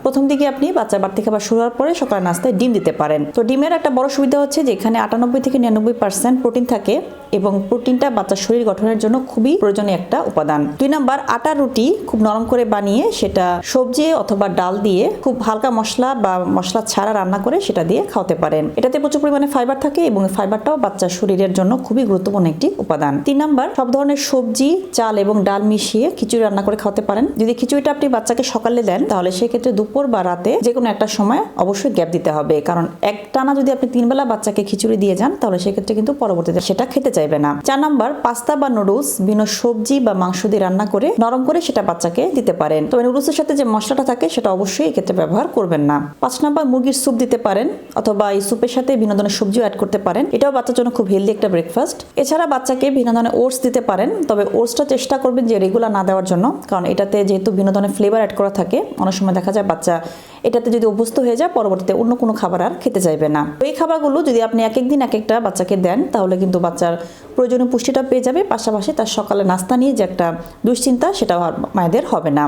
প্রথম দিকে আপনি বাচ্চার বাড়তি খাবার শুরু হওয়ার পরে সকাল নাস্তায় ডিম দিতে পারেন। তো ডিমের একটা বড় সুবিধা হচ্ছে যে এখানে 98 থেকে 99% প্রোটিন থাকে এবং প্রোটিনটা বাচ্চার শরীর গঠনের জন্য খুবই প্রয়োজনীয় একটা উপাদান। 2 নাম্বার, আটার রুটি খুব নরম করে বানিয়ে সেটা সবজি অথবা ডাল দিয়ে খুব হালকা মশলা বা মশলা ছাড়া রান্না করে সেটা দিয়ে খাওয়াতে পারেন। এটাতে প্রচুর পরিমাণে ফাইবার থাকে এবং ফাইবারটাও বাচ্চার শরীরের জন্য খুবই গুরুত্বপূর্ণ একটি উপাদান। 3 নাম্বার, সব ধরনের সবজি, চাল এবং ডাল মিশিয়ে খিচুড়ি রান্না করে খাওয়াতে পারেন। যদি খিচুড়িটা আপনি বাচ্চাকে সকালে দেন তাহলে সেক্ষেত্রে দুপুর বা রাতে যে কোনো একটা সময় অবশ্যই গ্যাপ দিতে হবে, কারণ একটানা যদি আপনি 3 বেলা বাচ্চাকে খিচুড়ি দিয়ে যান তাহলে সেক্ষেত্রে কিন্তু পরবর্তীতে সেটা খেতে চাইবে না। 4 নাম্বার, পাস্তা বা নুডলস বিভিন্ন সবজি বা মাংস দিয়ে রান্না করে নরম করে সেটা বাচ্চাকে দিতে পারেন। তবে নুডলসের সাথে যে মশলাটা থাকে সেটা অবশ্যই এক্ষেত্রে ব্যবহার করবেন না। 5 নাম্বার, মুরগির স্যুপ দিতে পারেন অথবা এই স্যুপের সাথে বিভিন্ন ধরনের সবজিও অ্যাড করতে পারেন। এটাও বাচ্চার জন্য খুব হেলদি একটা ব্রেকফাস্ট। এছাড়া বাচ্চাকে বিভিন্ন ধরনের ওটস দিতে পারেন, তবে ওটসটা চেষ্টা করবেন যে রেগুলার না দেওয়ার জন্য, কারণ এটাতে যেহেতু বিভিন্ন ধরনের ফ্লেভার অ্যাড করা থাকে অনেক সময় দেখা যায় বাচ্চা এটাতে যদি অভ্যস্ত হয়ে যায় পরবর্তীতে অন্য কোনো খাবার আর খেতে চাইবে না। এই খাবারগুলো যদি আপনি এক একদিন এক একটা বাচ্চাকে দেন তাহলে কিন্তু বাচ্চার প্রয়োজনীয় পুষ্টিটা পেয়ে যাবে, পাশাপাশি তার সকালে নাস্তা নিয়ে যে একটা দুশ্চিন্তা সেটাও আর মায়েদের হবে না।